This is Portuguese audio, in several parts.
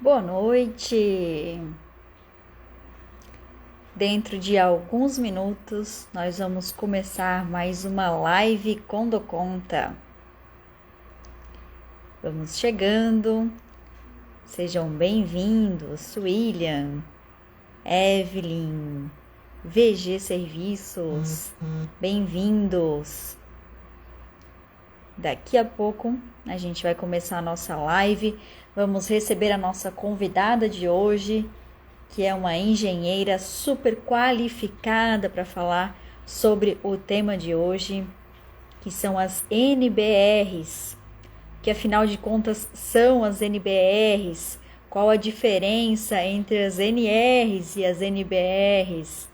Boa noite! Dentro de alguns minutos nós vamos começar mais uma live Condo Conta. Vamos chegando, sejam bem-vindos, William, Evelyn, VG Serviços, bem-vindos! Daqui a pouco a gente vai começar a nossa live, vamos receber a nossa convidada de hoje, que é uma engenheira super qualificada para falar sobre o tema de hoje, que são as NBRs, que afinal de contas são as NBRs, qual a diferença entre as NRs e as NBRs.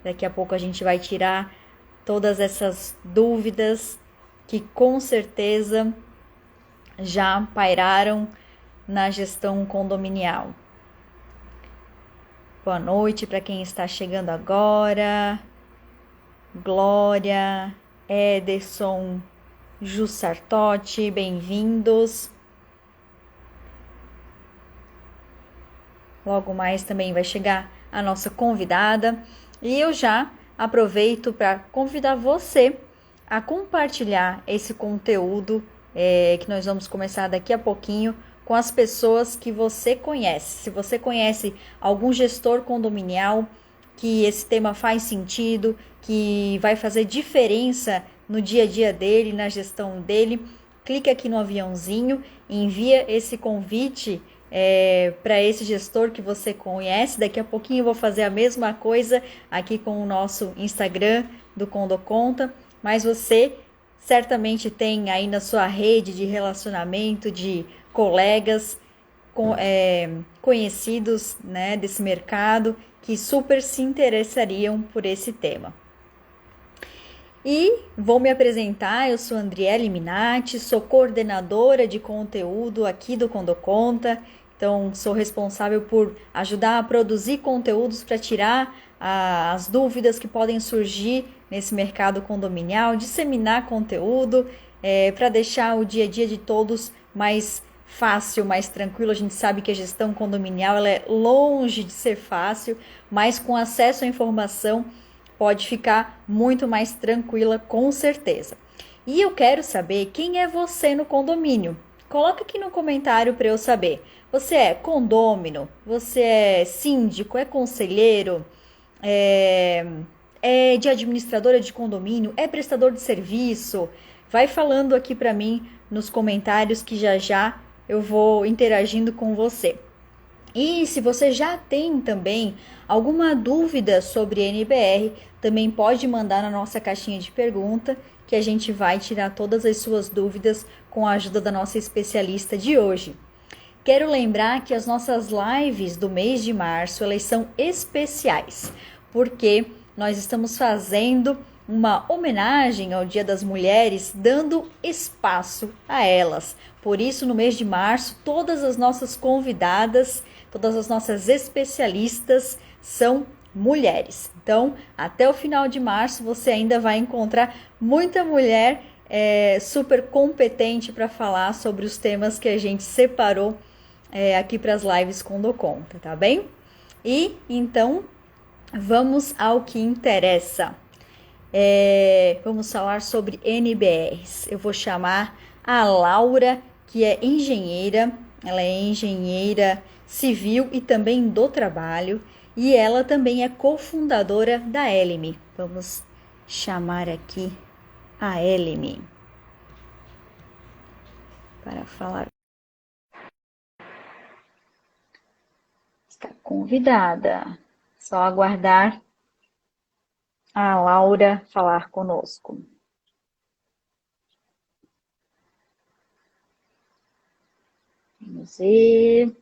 Daqui a pouco a gente vai tirar todas essas dúvidas que com certeza já pairaram na gestão condominial. Boa noite para quem está chegando agora. Glória, Ederson, Jussartotti, bem-vindos. Logo mais também vai chegar a nossa convidada. E eu já aproveito para convidar você a compartilhar esse conteúdo que nós vamos começar daqui a pouquinho com as pessoas que você conhece. Se você conhece algum gestor condominial que esse tema faz sentido, que vai fazer diferença no dia a dia dele, na gestão dele, clique aqui no aviãozinho, envia esse convite para esse gestor que você conhece. Daqui a pouquinho eu vou fazer a mesma coisa aqui com o nosso Instagram do Condo Conta, mas você certamente tem aí na sua rede de relacionamento de colegas conhecidos, né, desse mercado que super se interessariam por esse tema. E vou me apresentar, eu sou Andriele Minati, sou coordenadora de conteúdo aqui do Condo Conta, então sou responsável por ajudar a produzir conteúdos para tirar as dúvidas que podem surgir nesse mercado condominial, disseminar conteúdo para deixar o dia a dia de todos mais fácil, mais tranquilo. A gente sabe que a gestão condominial ela é longe de ser fácil, mas com acesso à informação pode ficar muito mais tranquila, com certeza. E eu quero saber quem é você no condomínio. Coloca aqui no comentário para eu saber. Você é condômino? Você é síndico? É conselheiro? É, é de administradora de condomínio? É prestador de serviço? Vai falando aqui para mim nos comentários que já já eu vou interagindo com você. E se você já tem também alguma dúvida sobre NBR, também pode mandar na nossa caixinha de pergunta, que a gente vai tirar todas as suas dúvidas com a ajuda da nossa especialista de hoje. Quero lembrar que as nossas lives do mês de março, elas são especiais, porque nós estamos fazendo uma homenagem ao Dia das Mulheres, dando espaço a elas. Por isso, no mês de março, todas as nossas convidadas, todas as nossas especialistas são mulheres. Então, até o final de março, você ainda vai encontrar muita mulher super competente para falar sobre os temas que a gente separou aqui para as lives Condo Conta, tá bem? E então vamos ao que interessa. Vamos falar sobre NBRs. Eu vou chamar a Laura, que é engenheira, ela é engenheira civil e também do trabalho, e ela também é cofundadora da Elime. Vamos chamar aqui a Elime para falar. Está convidada. Só aguardar a Laura falar conosco. Vamos ver.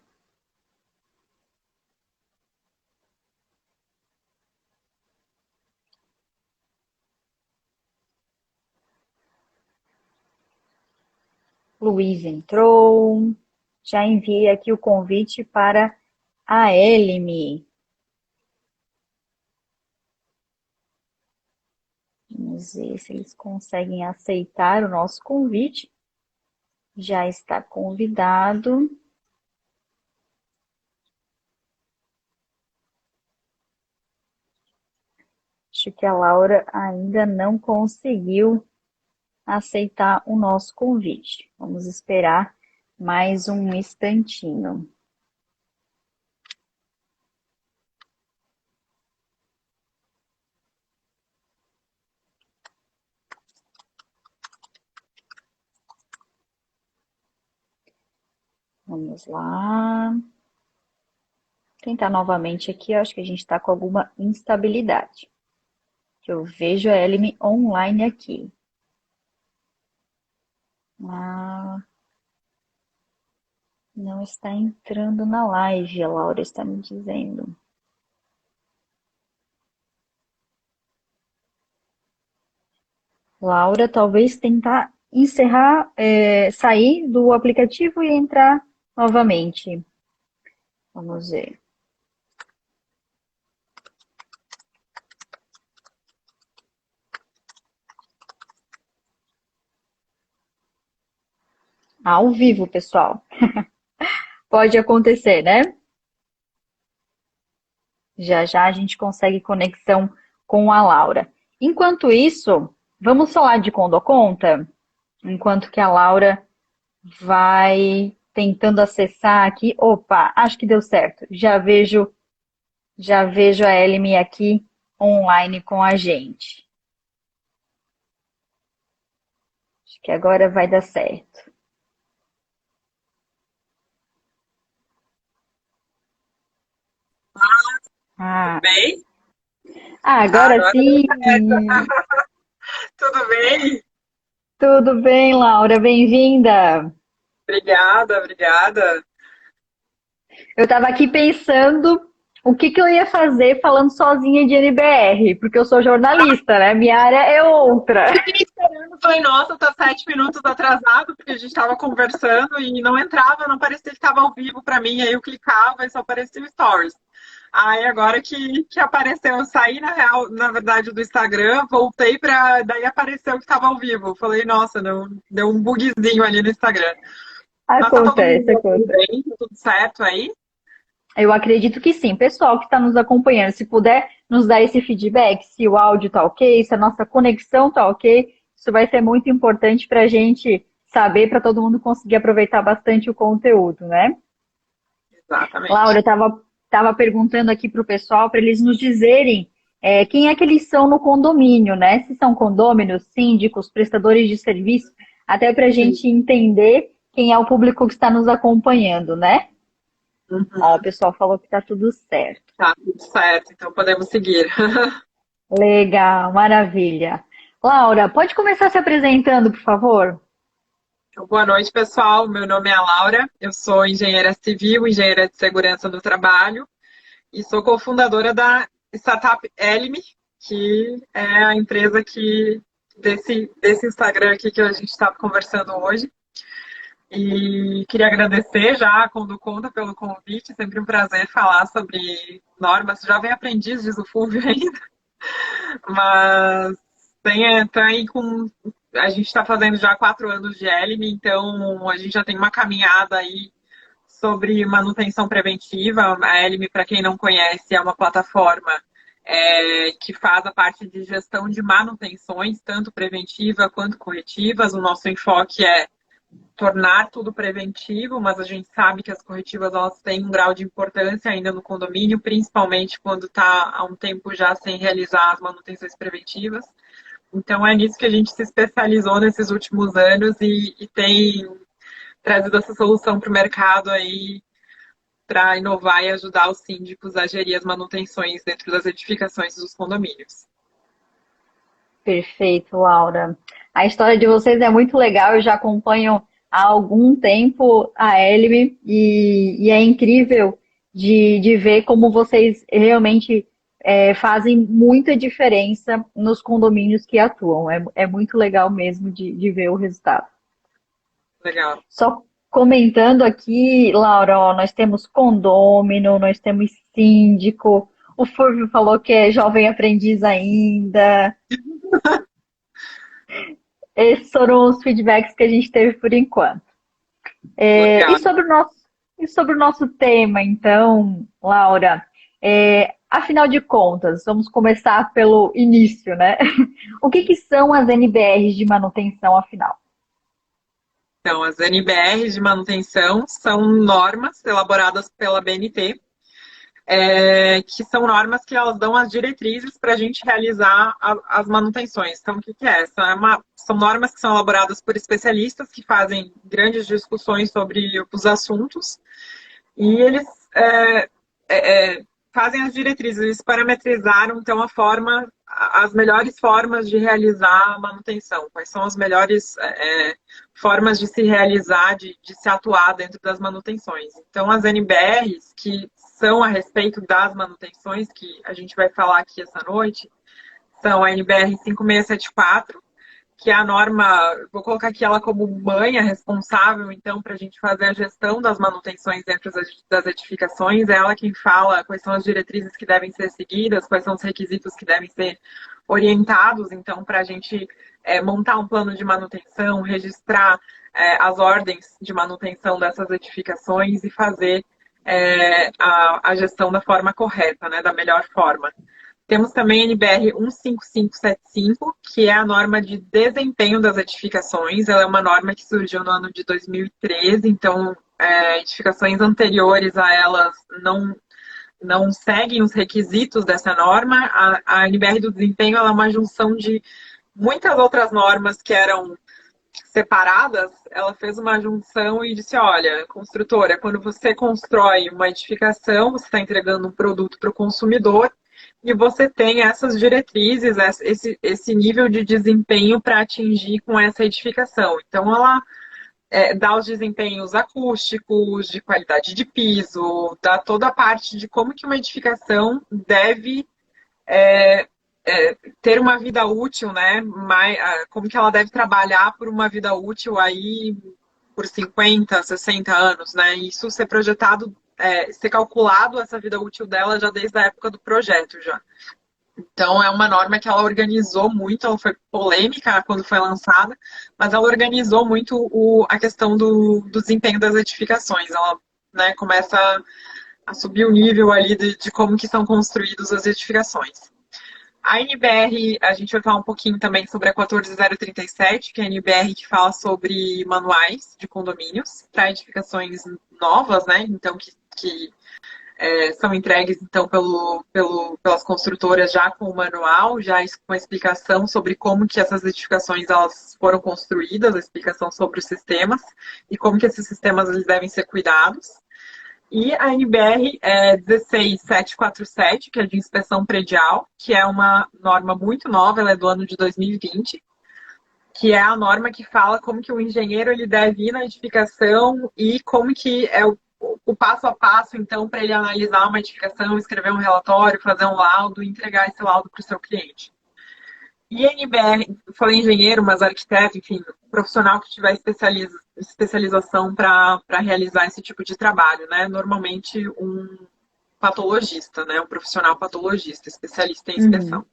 Luiz entrou. Já enviei aqui o convite para a Elime. Vamos ver se eles conseguem aceitar o nosso convite. Já está convidado. Acho que a Laura ainda não conseguiu aceitar o nosso convite. Vamos esperar mais um instantinho. Vamos lá. Tentar novamente aqui, eu acho que a gente está com alguma instabilidade. Eu vejo a Elime online aqui. Ah, não está entrando na live, a Laura está me dizendo. Laura, talvez tentar encerrar, sair do aplicativo e entrar novamente. Vamos ver. Ao vivo, pessoal. Pode acontecer, né? Já já a gente consegue conexão com a Laura. Enquanto isso, vamos falar de Condoconta? Enquanto que a Laura vai tentando acessar aqui. Opa, acho que deu certo. Já vejo a Elimi aqui online com a gente. Acho que agora vai dar certo. Tudo Ah, bem? agora Agora sim. tudo bem? Tudo bem, Laura? Bem-vinda. Obrigada, obrigada. Eu estava aqui pensando o que que eu ia fazer falando sozinha de NBR, porque eu sou jornalista, né? Minha área é outra. Fiquei esperando, falei, nossa, tá 7 minutos atrasado, porque a gente tava conversando e não entrava, não parecia que estava ao vivo para mim, aí eu clicava e só aparecia o Stories. Aí agora que apareceu, eu saí na real, na verdade, do Instagram, voltei para daí apareceu que estava ao vivo. Falei, nossa, não, deu um bugzinho ali no Instagram. Mas tá todo mundo Acontece, ouvindo acontece. bem, tá tudo certo aí? Eu acredito que sim. Pessoal que está nos acompanhando, se puder nos dar esse feedback, se o áudio tá ok, se a nossa conexão tá ok, isso vai ser muito importante para a gente saber, para todo mundo conseguir aproveitar bastante o conteúdo, né? Laura, Exatamente. eu estava perguntando aqui para o pessoal para eles nos dizerem quem é que eles são no condomínio, né? Se são condôminos, síndicos, prestadores de serviço, até para a gente entender quem é o público que está nos acompanhando, né? Ó, o Uhum. pessoal falou que tá tudo certo. Tá tudo certo, então podemos seguir. Legal, maravilha. Laura, pode começar se apresentando, por favor? Então, boa noite, pessoal. Meu nome é Laura, eu sou engenheira civil, engenheira de segurança do trabalho e sou cofundadora da startup Elime, que é a empresa desse Instagram aqui que a gente está conversando hoje. E queria agradecer já a Conduconta pelo convite, sempre um prazer falar sobre normas. Jovem aprendiz, diz o Fulvio ainda. Mas tem aí com. A gente está fazendo já 4 anos de Elime, então a gente já tem uma caminhada aí sobre manutenção preventiva. A Elime, para quem não conhece, é uma plataforma que faz a parte de gestão de manutenções, tanto preventiva quanto corretivas. O nosso enfoque é tornar tudo preventivo, mas a gente sabe que as corretivas elas têm um grau de importância ainda no condomínio, principalmente quando está há um tempo já sem realizar as manutenções preventivas. Então é nisso que a gente se especializou nesses últimos anos e tem trazido essa solução para o mercado aí para inovar e ajudar os síndicos a gerir as manutenções dentro das edificações dos condomínios. Perfeito, Laura. A história de vocês é muito legal, eu já acompanho há algum tempo a Elbe e é incrível de ver como vocês realmente fazem muita diferença nos condomínios que atuam. É muito legal mesmo de ver o resultado. Legal. Só comentando aqui, Laura, ó, nós temos condômino, nós temos síndico, o Fúvio falou que é jovem aprendiz ainda. Esses foram os feedbacks que a gente teve por enquanto. É, Legal. e sobre o nosso tema, então, Laura, Afinal de contas, vamos começar pelo início, né? O que são as NBRs de manutenção, afinal? Então, as NBRs de manutenção são normas elaboradas pela BNT, que são normas que elas dão as diretrizes para a gente realizar as manutenções. Então, o que é? São normas que são elaboradas por especialistas que fazem grandes discussões sobre os assuntos e eles é, é, fazem as diretrizes, eles parametrizaram então as melhores formas de realizar a manutenção, quais são as melhores formas de se realizar, de se atuar dentro das manutenções. Então, as NBRs, que são a respeito das manutenções, que a gente vai falar aqui essa noite, são a NBR 5674, que é a norma, vou colocar aqui ela como mãe, a responsável, então, para a gente fazer a gestão das manutenções dentro das edificações. É ela quem fala quais são as diretrizes que devem ser seguidas, quais são os requisitos que devem ser orientados, então, para a gente montar um plano de manutenção, registrar as ordens de manutenção dessas edificações e fazer a gestão da forma correta, né, da melhor forma. Temos também a NBR 15575, que é a norma de desempenho das edificações. Ela é uma norma que surgiu no ano de 2013, então edificações anteriores a elas não seguem os requisitos dessa norma. A NBR do desempenho ela é uma junção de muitas outras normas que eram separadas. Ela fez uma junção e disse, olha, construtora, quando você constrói uma edificação, você está entregando um produto para o consumidor, e você tem essas diretrizes, esse nível de desempenho para atingir com essa edificação. Então, ela dá os desempenhos acústicos, de qualidade de piso, dá toda a parte de como que uma edificação deve ter uma vida útil, né? Como que ela deve trabalhar por uma vida útil aí por 50, 60 anos, né? Isso ser projetado, ser calculado essa vida útil dela já desde a época do projeto já. Então, é uma norma que ela organizou muito, ela foi polêmica quando foi lançada, mas ela organizou muito a questão do desempenho das edificações. Ela, né, começa a subir o nível ali de como que são construídas as edificações. A NBR, a gente vai falar um pouquinho também sobre a 14037, que é a NBR que fala sobre manuais de condomínios para edificações novas, né? Então, que são entregues então pelas construtoras já com o manual, já com a explicação sobre como que essas edificações elas foram construídas, a explicação sobre os sistemas e como que esses sistemas eles devem ser cuidados. E a NBR 16747, que é de inspeção predial, que é uma norma muito nova, ela é do ano de 2020, que é a norma que fala como que o engenheiro ele deve ir na edificação e como que é o passo a passo, então, para ele analisar uma edificação, escrever um relatório, fazer um laudo e entregar esse laudo para o seu cliente. E NBR, eu falei engenheiro, mas arquiteto, enfim, profissional que tiver especialização para realizar esse tipo de trabalho, né? Normalmente um patologista, né? Um profissional patologista, especialista em inspeção. Uhum.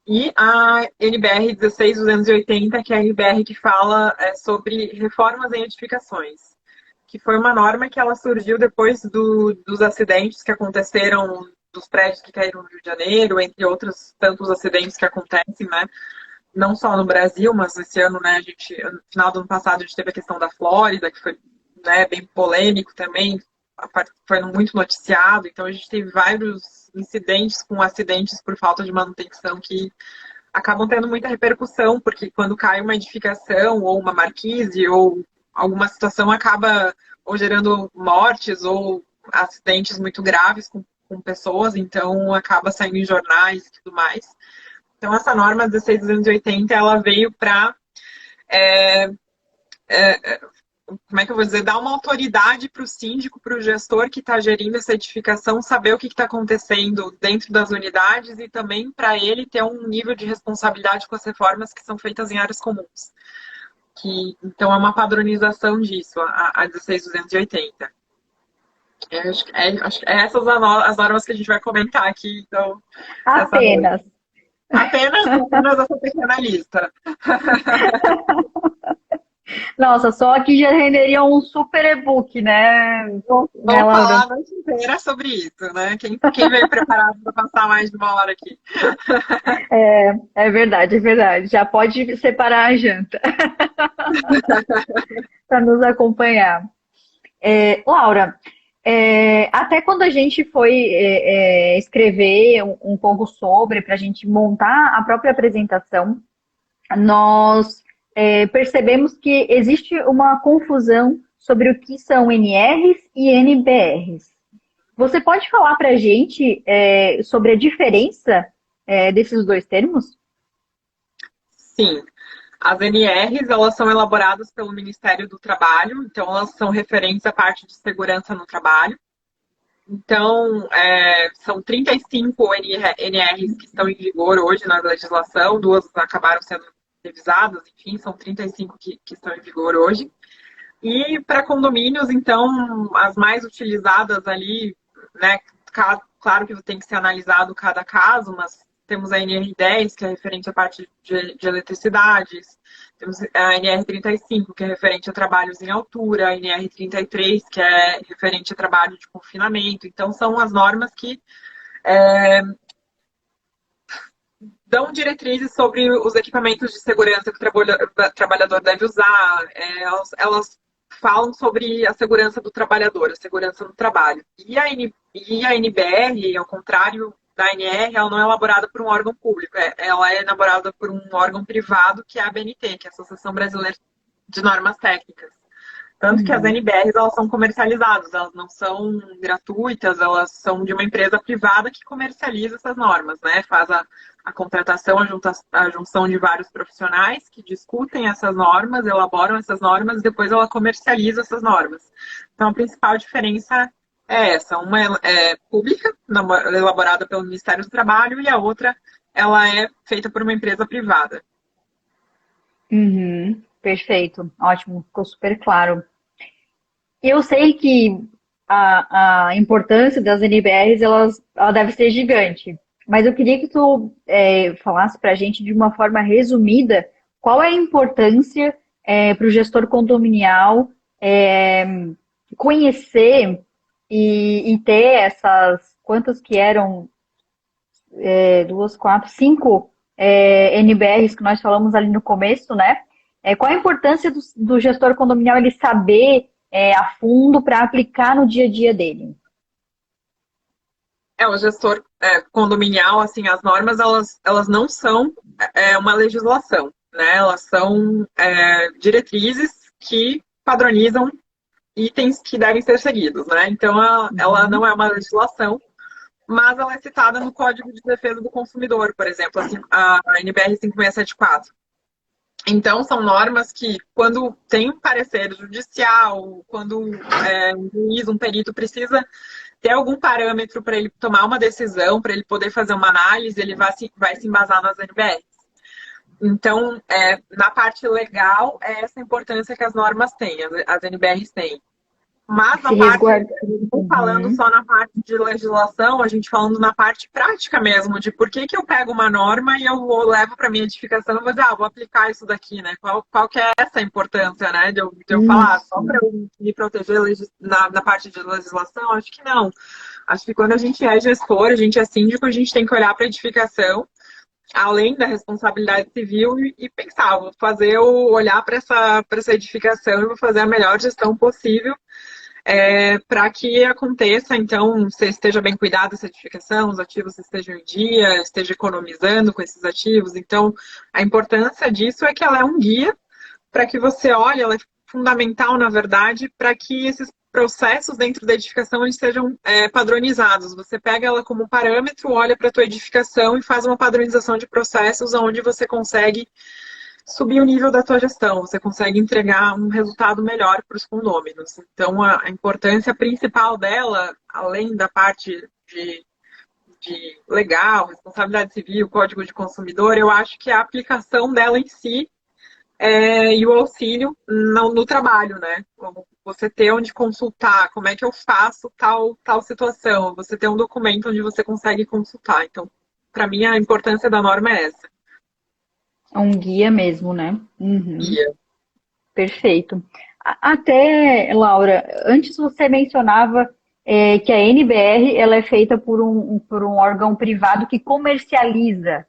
E a NBR 16280, que é a NBR que fala sobre reformas em edificações, que foi uma norma que ela surgiu depois dos acidentes que aconteceram, dos prédios que caíram no Rio de Janeiro, entre outros tantos acidentes que acontecem, né? Não só no Brasil, mas esse ano, né, no final do ano passado, a gente teve a questão da Flórida, que foi, né, bem polêmico também, foi muito noticiado, então a gente teve vários incidentes com acidentes por falta de manutenção que acabam tendo muita repercussão, porque quando cai uma edificação ou uma marquise ou alguma situação acaba ou gerando mortes ou acidentes muito graves com pessoas, então acaba saindo em jornais e tudo mais. Então essa norma 16280 ela veio para como é que eu vou dizer, dar uma autoridade para o síndico, para o gestor que está gerindo essa edificação, saber o que está acontecendo dentro das unidades e também para ele ter um nível de responsabilidade com as reformas que são feitas em áreas comuns. Então, é uma padronização disso, a 16280. Acho que essas as normas que a gente vai comentar aqui, então, essa noite. Apenas. Apenas essa pequena lista. Nossa, só aqui já renderia um super e-book, né, Vamos falar Laura? a noite inteira sobre isso, né? Quem veio preparado para passar mais de 1 hora aqui? É verdade, é verdade. Já pode separar a janta para nos acompanhar. Laura, até quando a gente foi escrever um pouco sobre, para a gente montar a própria apresentação, nós percebemos que existe uma confusão sobre o que são NRs e NBRs. Você pode falar para a gente sobre a diferença desses dois termos? Sim. As NRs, elas são elaboradas pelo Ministério do Trabalho, então elas são referentes à parte de segurança no trabalho. Então, são 35 NRs que estão em vigor hoje na legislação, duas acabaram sendo revisadas, enfim, são 35 que estão em vigor hoje. E para condomínios, então, as mais utilizadas ali, né, claro que tem que ser analisado cada caso, mas temos a NR10, que é referente à parte de eletricidades, temos a NR35, que é referente a trabalhos em altura, a NR33, que é referente a trabalho de confinamento. Então, são as normas que dão diretrizes sobre os equipamentos de segurança que o trabalhador deve usar. Elas falam sobre a segurança do trabalhador, a segurança no trabalho. E a NBR, ao contrário da NR, ela não é elaborada por um órgão público, ela é elaborada por um órgão privado, que é a ABNT, que é a Associação Brasileira de Normas Técnicas. Tanto que as Uhum. NBRs, elas são comercializadas, elas não são gratuitas, elas são de uma empresa privada que comercializa essas normas, né? Faz a contratação, a junção de vários profissionais que discutem essas normas, elaboram essas normas e depois ela comercializa essas normas. Então, a principal diferença é essa. Uma é pública, elaborada pelo Ministério do Trabalho, e a outra ela é feita por uma empresa privada. Uhum. Perfeito, ótimo, ficou super claro. Eu sei que a importância das NBRs ela deve ser gigante, mas eu queria que tu falasse para a gente de uma forma resumida qual é a importância para o gestor condominial conhecer e ter essas, quantas que eram, duas, quatro, cinco NBRs que nós falamos ali no começo, né? Qual a importância do gestor condominial ele saber a fundo para aplicar no dia a dia dele? O gestor condominial, assim, as normas, elas não são uma legislação, né? Elas são diretrizes que padronizam itens que devem ser seguidos, né? Então, ela não Uhum. é uma legislação, mas ela é citada no Código de Defesa do Consumidor, por exemplo, assim, a NBR 5674. Então, são normas que, quando tem um parecer judicial, quando um juiz, um perito precisa ter algum parâmetro para ele tomar uma decisão, para ele poder fazer uma análise, ele vai se embasar nas NBRs. Então, na parte legal, é essa importância que as normas têm, as NBRs têm. Mas Se na parte, resguarda. não falando Uhum. só na parte de legislação, a gente falando na parte prática mesmo, de por que eu pego uma norma e levo para minha edificação e vou dizer, vou aplicar isso daqui, né? Qual que é essa importância, né? De eu falar só Isso. para eu me proteger na parte de legislação? Acho que não. Acho que quando a gente é gestor, a gente é síndico, a gente tem que olhar para a edificação, além da responsabilidade civil, e pensar, vou fazer olhar para essa edificação e vou fazer a melhor gestão possível para que aconteça, então, você esteja bem cuidado dessa edificação, os ativos estejam em dia, esteja economizando com esses ativos. Então, a importância disso é que ela é um guia para que você olhe, ela é fundamental, na verdade, para que esses processos dentro da edificação eles sejam padronizados. Você pega ela como parâmetro, olha para a tua edificação e faz uma padronização de processos onde você consegue subir o nível da tua gestão, você consegue entregar um resultado melhor para os condôminos. Então, a importância principal dela, além da parte de legal, responsabilidade civil, código de consumidor, eu acho que a aplicação dela em si e o auxílio no trabalho, né? Como você ter onde consultar, como é que eu faço tal situação, você ter um documento onde você consegue consultar. Então, para mim, a importância da norma é essa. É um guia mesmo, né? Uhum. Guia. Perfeito. Até, Laura, antes você mencionava que a NBR ela é feita por um órgão privado que comercializa,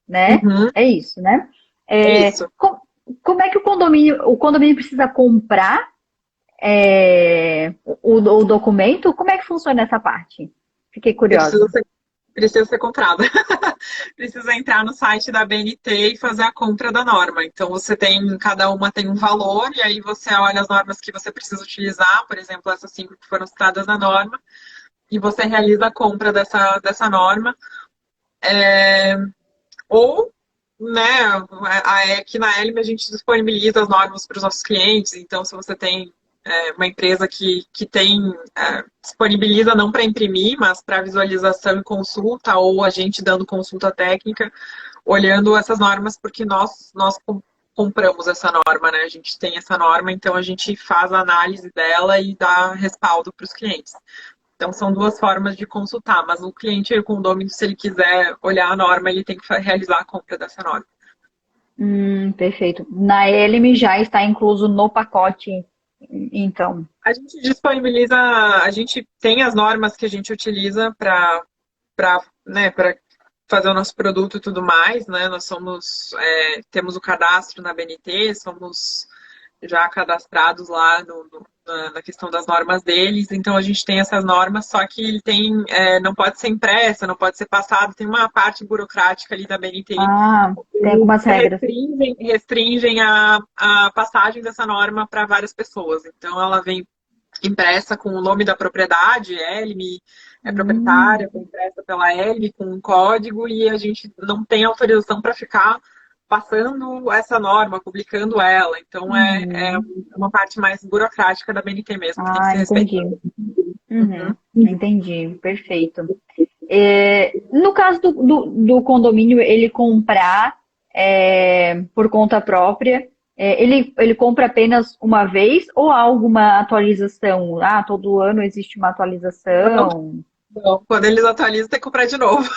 né? Uhum, É isso, né? é É, isso. como é que o condomínio precisa comprar o documento? Como é que funciona essa parte? Fiquei Precisa curiosa. ser, precisa ser comprada. Precisa entrar no site da BNT e fazer a compra da norma. Então você tem, cada uma tem um valor, e aí você olha as normas que você precisa utilizar, por exemplo, essas 5 que foram citadas na norma, e você realiza a compra dessa norma. Ou, né, aqui na Elme a gente disponibiliza as normas para os nossos clientes, então se você tem uma empresa que tem, disponibiliza não para imprimir, mas para visualização e consulta, ou a gente dando consulta técnica, olhando essas normas, porque nós compramos essa norma, né? A gente tem essa norma, então a gente faz a análise dela e dá respaldo para os clientes. Então, são duas formas de consultar, mas o cliente e o condômino, se ele quiser olhar a norma, ele tem que realizar a compra dessa norma. Perfeito. Na Elm já está incluso no pacote, então. A gente disponibiliza, a gente tem as normas que a gente utiliza para né, para fazer o nosso produto e tudo mais, né? Nós somos, temos o cadastro na BNT, somos já cadastrados lá na questão das normas deles, então a gente tem essas normas, só que ele tem, não pode ser impressa, não pode ser passado, tem uma parte burocrática ali da BNT Ah, tem algumas que regras. restringem a passagem dessa norma para várias pessoas. Então ela vem impressa com o nome da propriedade, Elme, é proprietária, foi impressa pela Elme com um código, e a gente não tem autorização para ficar passando essa norma, publicando ela. Então é Uhum. uma parte mais burocrática da BNT mesmo, que tem que Ah, ser entendi. respeitada. Uhum. Uhum. Entendi. Perfeito. No caso do condomínio, ele comprar por conta própria, ele compra apenas uma vez ou há alguma atualização? Ah, todo ano existe uma Não, atualização. não. Quando eles atualizam, tem que comprar de novo.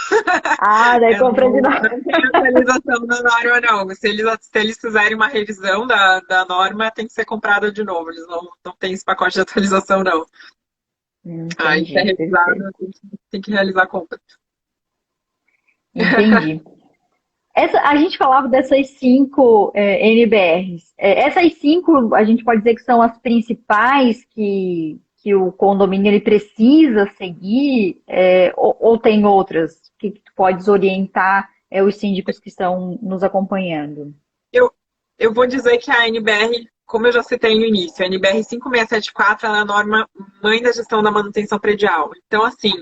Ah, daí compra de Não, novo. não tem atualização da norma, não. Se eles fizerem uma revisão da norma, tem que ser comprada de novo. Eles não têm esse pacote de atualização, não. Aí, se é Entendi, revisado, perfeito. tem que realizar a compra. Entendi. A gente falava dessas cinco NBRs. Essas cinco, a gente pode dizer que são as principais que o condomínio ele precisa seguir, ou tem outras que tu podes orientar os síndicos que estão nos acompanhando? Eu, eu vou dizer que a NBR, como eu já citei no início, a NBR 5674 ela é a norma mãe da gestão da manutenção predial. Então, assim,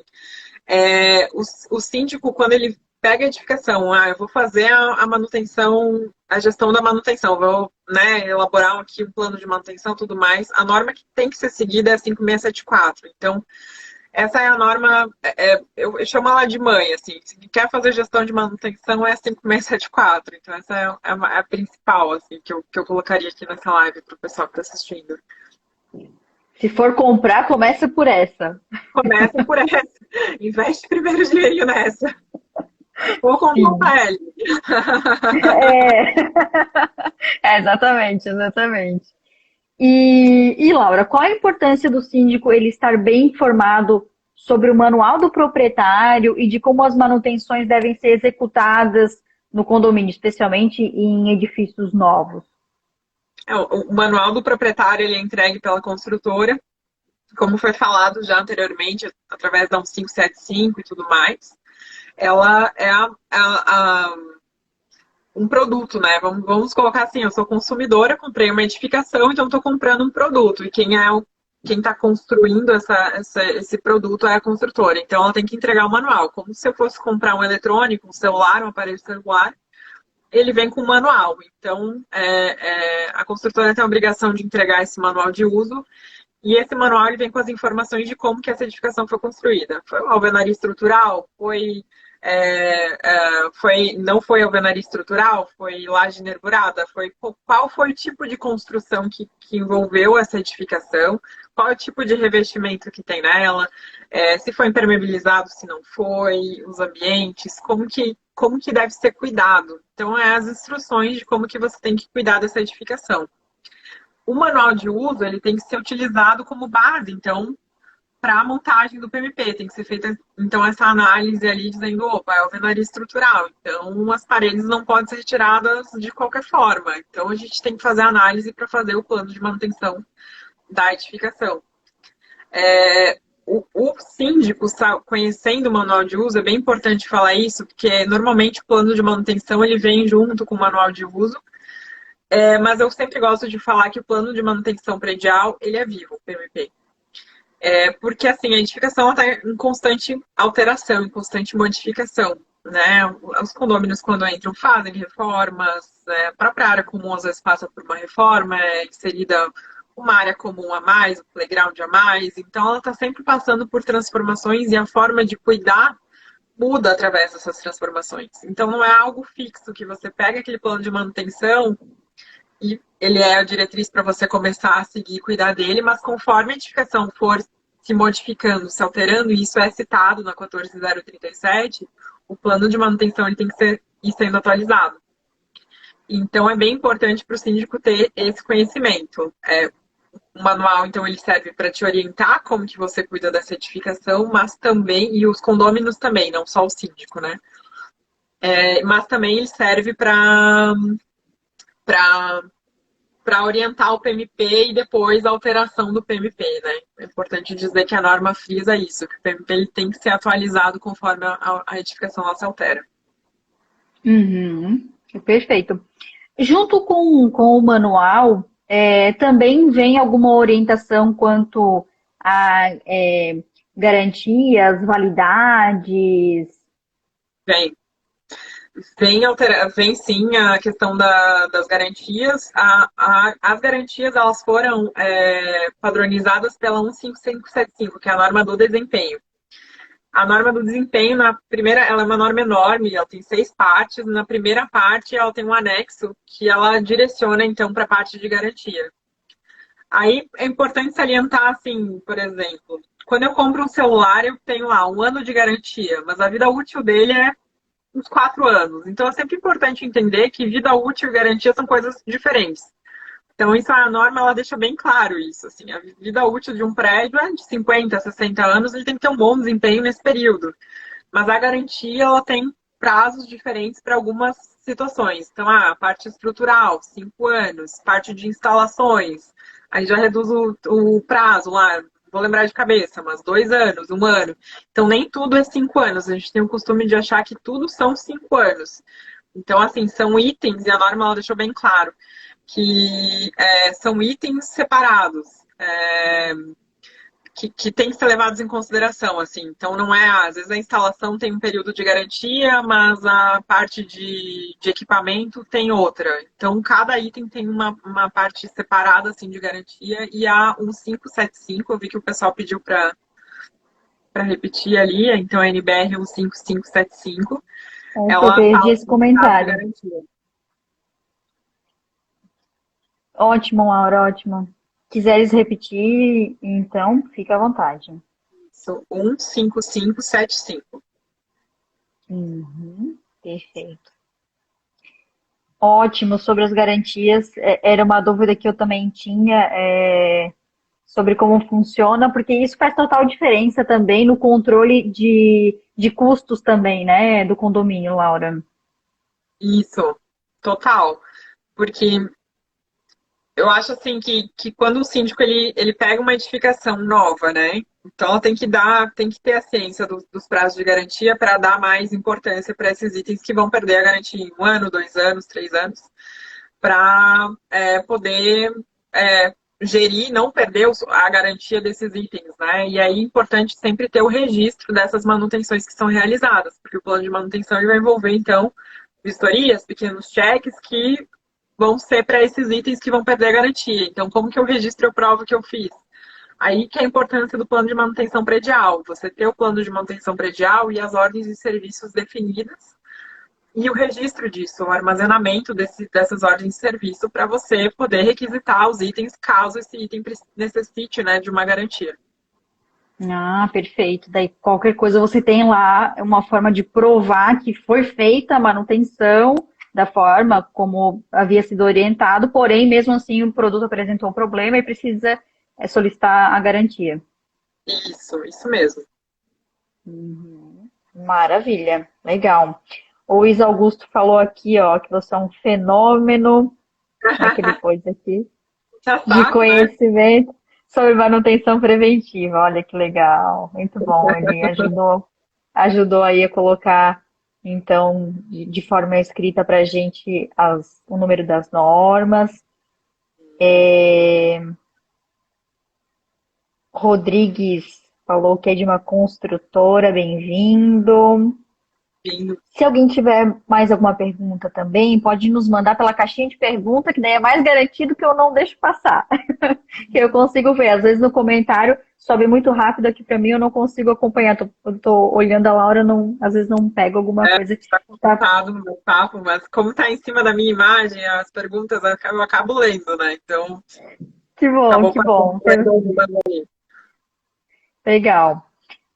o síndico, quando ele pega a edificação, eu vou fazer a manutenção, a gestão da manutenção, vou, né, elaborar aqui um plano de manutenção e tudo mais, a norma que tem que ser seguida é a 5674. Então, essa é a norma, eu chamo ela de mãe, assim, se quer fazer gestão de manutenção é a 5674. Então, essa é a principal, assim, que eu colocaria aqui nessa live para o pessoal que está assistindo. Se for comprar, começa por essa. Começa por essa, investe primeiro dinheirinho nessa. Vou comprar um Sim. PL. É, exatamente, exatamente. Laura, qual a importância do síndico ele estar bem informado sobre o manual do proprietário e de como as manutenções devem ser executadas no condomínio, especialmente em edifícios novos? O manual do proprietário ele é entregue pela construtora, como foi falado já anteriormente, através da 1575 e tudo mais. Ela é um produto, né? Vamos colocar assim, eu sou consumidora, comprei uma edificação, então estou comprando um produto. E quem está construindo esse produto é a construtora. Então ela tem que entregar o manual. Como se eu fosse comprar um eletrônico, um celular, um aparelho celular, ele vem com o manual. Então a construtora tem a obrigação de entregar esse manual de uso. E esse manual ele vem com as informações de como que essa edificação foi construída. Foi uma alvenaria estrutural? Não foi alvenaria estrutural? Foi laje nervurada? Qual foi o tipo de construção que envolveu essa edificação? Qual é o tipo de revestimento que tem nela? Se foi impermeabilizado, se não foi? Os ambientes? Como que deve ser cuidado? Então, as instruções de como que você tem que cuidar dessa edificação. o manual de uso ele tem que ser utilizado como base, então, para a montagem do PMP. Tem que ser feita, então, essa análise ali dizendo, opa, é alvenaria estrutural. Então, as paredes não podem ser retiradas de qualquer forma. Então, a gente tem que fazer a análise para fazer o plano de manutenção da edificação. O síndico, conhecendo o manual de uso, é bem importante falar isso, porque normalmente o plano de manutenção ele vem junto com o manual de uso, mas eu sempre gosto de falar que o plano de manutenção predial ele é vivo, o PMP. Porque assim, a edificação está em constante alteração, em constante modificação. Né? Os condôminos, quando entram, fazem reformas, a própria área comum às vezes passa por uma reforma, é inserida uma área comum a mais, um playground a mais, então ela está sempre passando por transformações e a forma de cuidar muda através dessas transformações. Então não é algo fixo que você pega aquele plano de manutenção e ele é a diretriz para você começar a seguir e cuidar dele, mas conforme a edificação for se modificando, se alterando, e isso é citado na 14037, o plano de manutenção ele tem que ir sendo atualizado. Então é bem importante para o síndico ter esse conhecimento. O manual, então, ele serve para te orientar como que você cuida dessa edificação, mas também, e os condôminos também, não só o síndico, né? Mas também ele serve para orientar o PMP e depois a alteração do PMP, né? É importante dizer que a norma frisa isso, que o PMP ele tem que ser atualizado conforme a edificação ela se altera. Uhum, perfeito. Junto com o manual, também vem alguma orientação quanto a garantias, validades? Vem sim a questão das garantias. As garantias elas foram padronizadas pela 15575, que é a norma do desempenho. A norma do desempenho, na primeira, ela é uma norma enorme, ela tem 6 partes. Na primeira parte, ela tem um anexo que ela direciona, então, para a parte de garantia. Aí é importante salientar, assim, por exemplo, quando eu compro um celular, eu tenho lá 1 ano de garantia, mas a vida útil dele é uns 4 anos. Então é sempre importante entender que vida útil e garantia são coisas diferentes. Então, isso a norma ela deixa bem claro isso. Assim, a vida útil de um prédio é de 50, 60 anos, ele tem que ter um bom desempenho nesse período. Mas a garantia ela tem prazos diferentes para algumas situações. Então, a parte estrutural, 5 anos, parte de instalações, aí já reduz o prazo lá, vou lembrar de cabeça, mas 2 anos, 1 ano. Então, nem tudo é 5 anos. A gente tem o costume de achar que tudo são 5 anos. Então, assim, são itens, e a norma ela deixou bem claro que são itens separados, que tem que ser levados em consideração, assim. Então, não é, às vezes a instalação tem um período de garantia, mas a parte de equipamento tem outra. Então, cada item tem uma parte separada, assim, de garantia, e a 1575, eu vi que o pessoal pediu para repetir ali, então a NBR 15575, Eu perdi esse comentário. Ótimo, Laura, ótimo. Quiseres repetir, então, fica à vontade. Isso, 15575. Perfeito. Ótimo, sobre as garantias, era uma dúvida que eu também tinha sobre como funciona, porque isso faz total diferença também no controle de custos também, né, do condomínio, Laura. Isso, total. Porque eu acho assim que quando o síndico ele pega uma edificação nova, né? Então ela tem que ter a ciência dos prazos de garantia para dar mais importância para esses itens que vão perder a garantia em 1 ano, 2 anos, 3 anos, para poder gerir e não perder a garantia desses itens, né? E aí é importante sempre ter o registro dessas manutenções que são realizadas, porque o plano de manutenção ele vai envolver, então, vistorias, pequenos cheques que vão ser para esses itens que vão perder a garantia. Então, como que eu registro e eu provo que eu fiz? Aí que é a importância do plano de manutenção predial. Você ter o plano de manutenção predial e as ordens de serviços definidas e o registro disso, o armazenamento dessas ordens de serviço para você poder requisitar os itens caso esse item necessite, né, de uma garantia. Ah, perfeito. Daí qualquer coisa você tem lá uma forma de provar que foi feita a manutenção, da forma como havia sido orientado, porém, mesmo assim, o produto apresentou um problema e precisa solicitar a garantia. Isso mesmo. Maravilha, legal. O Luiz Augusto falou aqui, ó, que você é um fenômeno, né, que ele pôs aqui, Já de sabe, né? conhecimento sobre manutenção preventiva. Olha que legal, muito bom. Ele ajudou aí a colocar, então, de forma escrita para a gente o número das normas. Rodrigues falou que é de uma construtora, bem-vindo. Vindo. Se alguém tiver mais alguma pergunta também, pode nos mandar pela caixinha de pergunta, que daí é mais garantido que eu não deixo passar. Que eu consigo ver. Às vezes no comentário sobe muito rápido aqui para mim, eu não consigo acompanhar. Eu tô olhando a Laura, não, às vezes não pego alguma coisa que Está tá. concentrado no meu papo, mas como está em cima da minha imagem, as perguntas eu acabo lendo, né? Então, Que bom, acabou que passando bom. lendo algumas aí. Legal.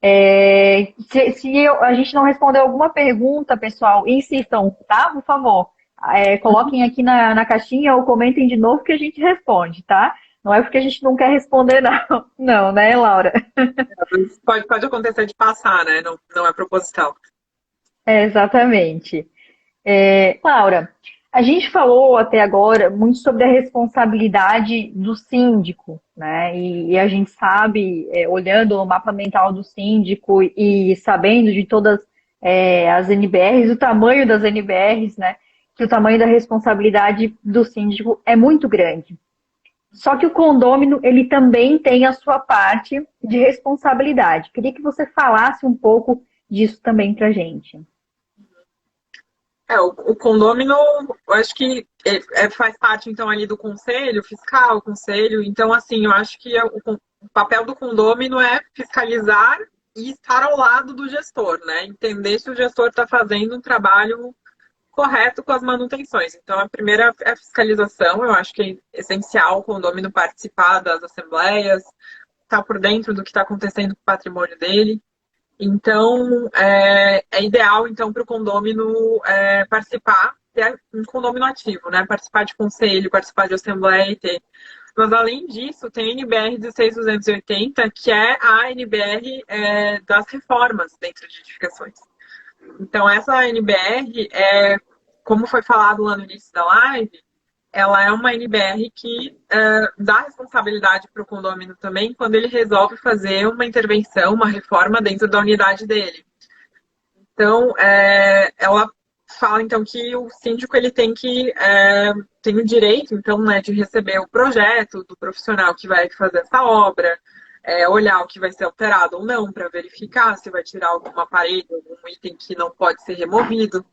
A gente não respondeu alguma pergunta, pessoal, insistam, tá? Por favor. Coloquem aqui na caixinha ou comentem de novo que a gente responde, tá? Não é porque a gente não quer responder, não. Não, né, Laura? Pode acontecer de passar, né? Não é proposital. Exatamente. Laura, a gente falou até agora muito sobre a responsabilidade do síndico, né? E a gente sabe, olhando o mapa mental do síndico e sabendo de todas as NBRs, o tamanho das NBRs, né? Que o tamanho da responsabilidade do síndico é muito grande. Só que o condômino, ele também tem a sua parte de responsabilidade. Queria que você falasse um pouco disso também pra gente. O condômino, eu acho que faz parte, então, ali do conselho fiscal, conselho. Então, assim, eu acho que o papel do condômino é fiscalizar e estar ao lado do gestor, né? Entender se o gestor está fazendo um trabalho correto com as manutenções. Então, a primeira é a fiscalização. Eu acho que é essencial o condômino participar das assembleias, estar por dentro do que está acontecendo com o patrimônio dele. Então, é ideal, então, para o condômino participar, ter um condômino ativo, né? Participar de conselho, participar de assembleia e ter. Mas, além disso, tem a NBR 16280, que é a NBR das reformas dentro de edificações. Então, essa NBR, como foi falado lá no início da live, ela é uma NBR que dá responsabilidade para o condômino também quando ele resolve fazer uma intervenção, uma reforma dentro da unidade dele. Então, ela fala então que o síndico ele tem o direito então, né, de receber o projeto do profissional que vai fazer essa obra, olhar o que vai ser alterado ou não para verificar se vai tirar alguma parede, algum item que não pode ser removido.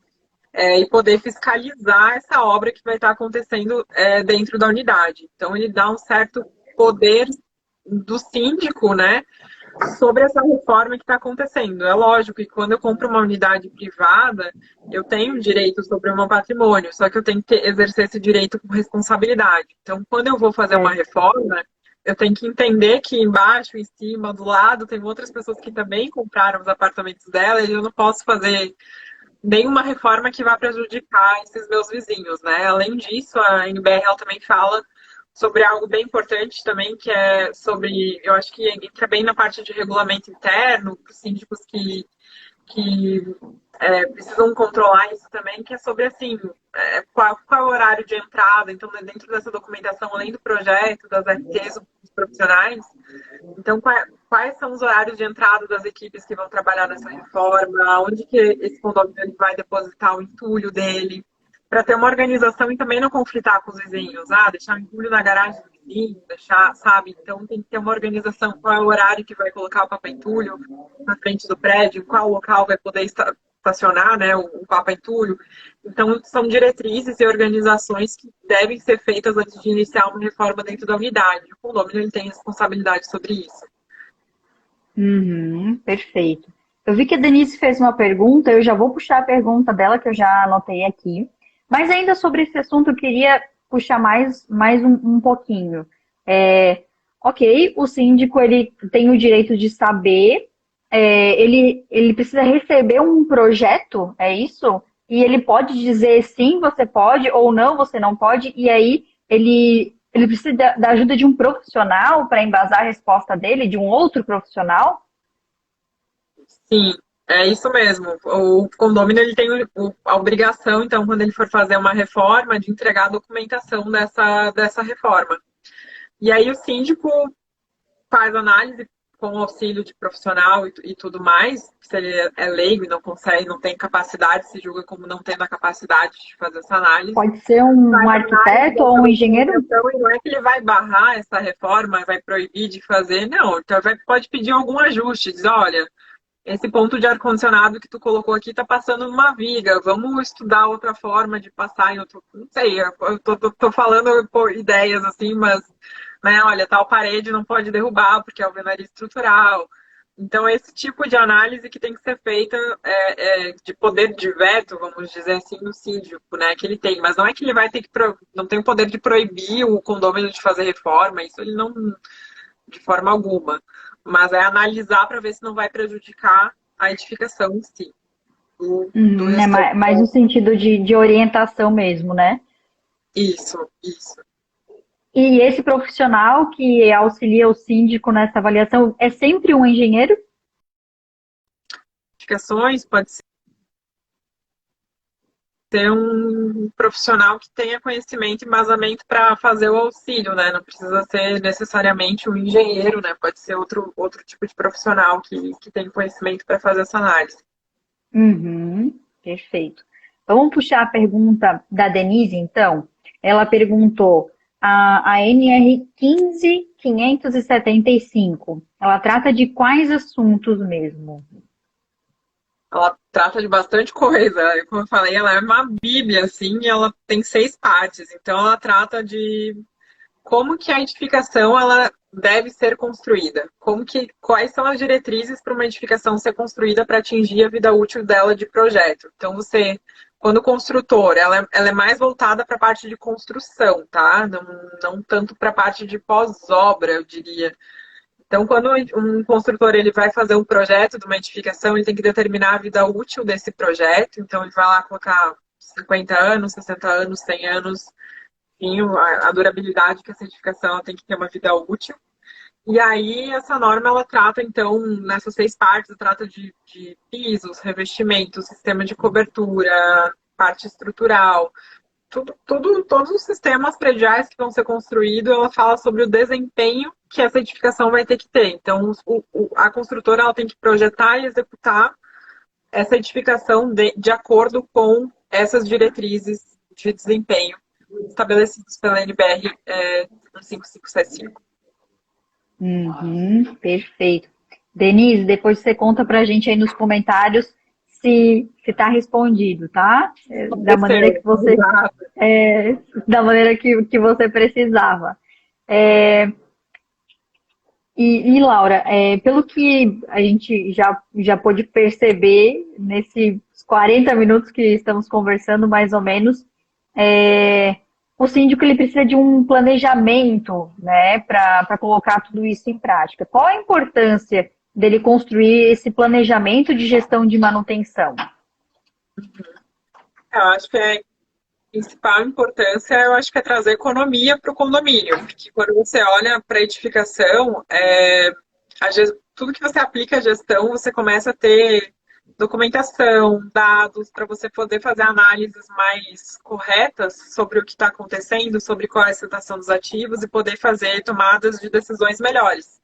E poder fiscalizar essa obra que vai estar acontecendo dentro da unidade. Então, ele dá um certo poder do síndico, né, sobre essa reforma que está acontecendo. É lógico que quando eu compro uma unidade privada, eu tenho direito sobre o meu patrimônio, só que eu tenho que exercer esse direito com responsabilidade. Então, quando eu vou fazer uma reforma, eu tenho que entender que embaixo, em cima, do lado, tem outras pessoas que também compraram os apartamentos dela e eu não posso fazer nenhuma reforma que vá prejudicar esses meus vizinhos, né? Além disso, a NBR ela também fala sobre algo bem importante também, que é sobre, eu acho que entra bem na parte de regulamento interno, para os síndicos que precisam controlar isso também, que é sobre, assim, qual é o horário de entrada, então, né, dentro dessa documentação, além do projeto, das RTs, dos profissionais, então, quais são os horários de entrada das equipes que vão trabalhar nessa reforma, onde que esse condomínio ele vai depositar o entulho dele, para ter uma organização e também não conflitar com os vizinhos, deixar o entulho na garagem do vizinho, deixar, sabe? Então tem que ter uma organização, qual é o horário que vai colocar o papel entulho na frente do prédio, qual local vai poder estacionar, né, o papel entulho. Então são diretrizes e organizações que devem ser feitas antes de iniciar uma reforma dentro da unidade. O condomínio ele tem responsabilidade sobre isso. Uhum, perfeito. Eu vi que a Denise fez uma pergunta, eu já vou puxar a pergunta dela, que eu já anotei aqui. Mas ainda sobre esse assunto, eu queria puxar mais um pouquinho. Ok, o síndico ele tem o direito de saber, ele precisa receber um projeto, é isso? e ele pode dizer sim, você pode, ou não, você não pode, e aí ele precisa da ajuda de um profissional para embasar a resposta dele, de um outro profissional? Sim, é isso mesmo. O condomínio ele tem a obrigação, então, quando ele for fazer uma reforma, de entregar a documentação dessa reforma. E aí o síndico faz análise com o auxílio de profissional e tudo mais. Se ele é leigo e não consegue, não tem capacidade, se julga como não tendo a capacidade de fazer essa análise. Pode ser Faz um a análise arquiteto ou dessa um engenheiro? documentação e não é que ele vai barrar essa reforma, vai proibir de fazer, não. Então pode pedir algum ajuste, diz, olha, esse ponto de ar-condicionado que tu colocou aqui tá passando numa viga. Vamos estudar outra forma de passar em outro. Não sei, eu tô falando por ideias assim, mas, né, olha, tal parede não pode derrubar porque é alvenaria estrutural. Então, esse tipo de análise que tem que ser feita de poder de veto, vamos dizer assim, no síndico, né, que ele tem. Mas não é que ele vai ter que. Não tem o poder de proibir o condomínio de fazer reforma, isso ele não. De forma alguma. Mas é analisar para ver se não vai prejudicar a edificação em si, do É gestor. mais no sentido de orientação mesmo, né? Isso, isso. E esse profissional que auxilia o síndico nessa avaliação é sempre um engenheiro? Edificações pode ser um profissional que tenha conhecimento e embasamento para fazer o auxílio, né? Não precisa ser necessariamente um engenheiro, né? Pode ser outro tipo de profissional que tem conhecimento para fazer essa análise. Uhum, perfeito. Vamos puxar a pergunta da Denise, então. Ela perguntou a NR 15575. Ela trata de quais assuntos mesmo? Ela trata de bastante coisa. Como eu falei, ela é uma bíblia, assim, e ela tem 6 partes. Então, ela trata de como que a edificação ela deve ser construída, quais são as diretrizes para uma edificação ser construída para atingir a vida útil dela de projeto. Então você, quando construtor, ela é mais voltada para a parte de construção, tá? Não tanto para a parte de pós-obra, eu diria. Então, quando um construtor ele vai fazer um projeto de uma edificação, ele tem que determinar a vida útil desse projeto. Então, ele vai lá colocar 50 anos, 60 anos, 100 anos, enfim, a durabilidade que a certificação tem que ter uma vida útil. E aí, essa norma, ela trata, então, nessas 6 partes, trata de pisos, revestimentos, sistema de cobertura, parte estrutural, todos os sistemas prediais que vão ser construídos, ela fala sobre o desempenho que essa edificação vai ter que ter. Então, a construtora ela tem que projetar e executar essa edificação de acordo com essas diretrizes de desempenho estabelecidos pela NBR 15575. Uhum, perfeito. Denise, depois você conta pra gente aí nos comentários se tá respondido, tá? Da maneira que você é, da maneira que você precisava. É, Laura, pelo que a gente já pôde perceber nesses 40 minutos que estamos conversando, mais ou menos, é, o síndico ele precisa de um planejamento, né, para colocar tudo isso em prática. Qual a importância dele construir esse planejamento de gestão de manutenção? Eu acho que a principal importância, eu acho que é trazer economia para o condomínio, porque quando você olha para a edificação, tudo que você aplica à gestão, você começa a ter documentação, dados, para você poder fazer análises mais corretas sobre o que está acontecendo, sobre qual é a situação dos ativos e poder fazer tomadas de decisões melhores.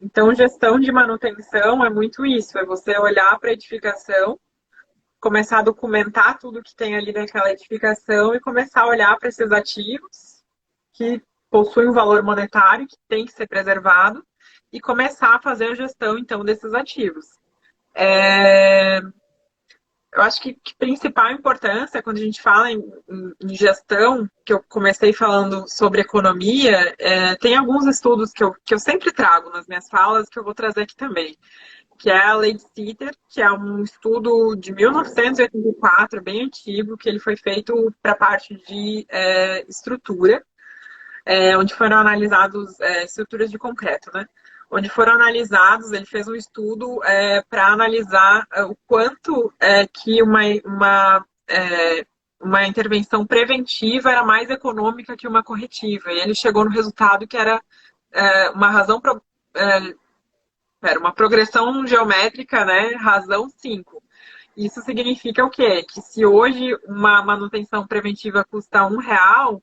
Então, gestão de manutenção é muito isso, é você olhar para a edificação, começar a documentar tudo que tem ali naquela edificação e começar a olhar para esses ativos que possuem um valor monetário que tem que ser preservado e começar a fazer a gestão, então, desses ativos. Eu acho que principal importância, quando a gente fala em gestão, que eu comecei falando sobre economia, tem alguns estudos que eu sempre trago nas minhas falas, que eu vou trazer aqui também, que é a Lei de Sitter, que é um estudo de 1984, bem antigo, que ele foi feito para a parte de estrutura, onde foram analisados estruturas de concreto, né? Onde foram analisados, ele fez um estudo para analisar o quanto que uma uma intervenção preventiva era mais econômica que uma corretiva. E ele chegou no resultado que era uma razão, uma progressão geométrica, né? Razão 5. Isso significa o quê? Que se hoje uma manutenção preventiva custa R$ 1,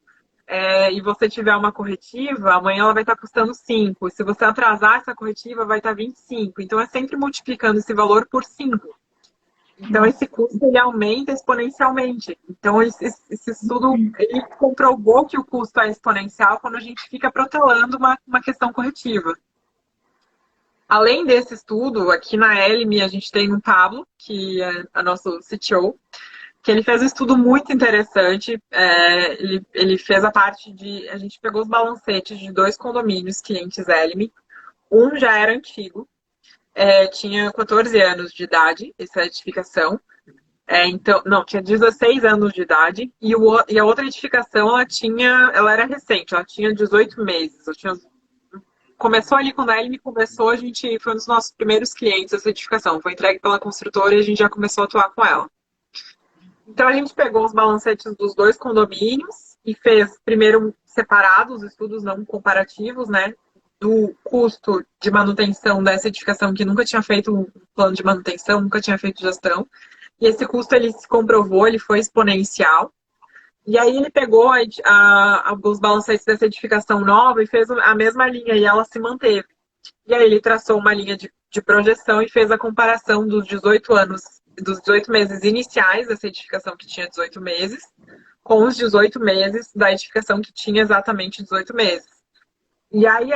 e você tiver uma corretiva, amanhã ela vai estar custando 5. Se você atrasar essa corretiva, vai estar 25. Então, é sempre multiplicando esse valor por 5. Então, esse custo ele aumenta exponencialmente. Então, esse estudo ele comprovou que o custo é exponencial quando a gente fica protelando uma questão corretiva. Além desse estudo, aqui na Elmi, a gente tem o Pablo, que é o nosso CTO, que ele fez um estudo muito interessante. Ele fez a parte de... A gente pegou os balancetes de 2 condomínios clientes Elmi. Um já era antigo, tinha 14 anos de idade, essa edificação. Tinha 16 anos de idade. E a outra edificação, ela era recente, ela tinha 18 meses. Começou ali quando a Elmi começou, a gente foi um dos nossos primeiros clientes essa edificação. Foi entregue pela construtora e a gente já começou a atuar com ela. Então, a gente pegou os balancetes dos 2 condomínios e fez, primeiro, separados, estudos não comparativos, né? Do custo de manutenção dessa edificação, que nunca tinha feito um plano de manutenção, nunca tinha feito gestão. E esse custo, ele se comprovou, ele foi exponencial. E aí, ele pegou os balancetes dessa edificação nova e fez a mesma linha, e ela se manteve. E aí, ele traçou uma linha de projeção e fez a comparação dos 18 meses iniciais dessa edificação que tinha 18 meses, com os 18 meses da edificação que tinha exatamente 18 meses. E aí,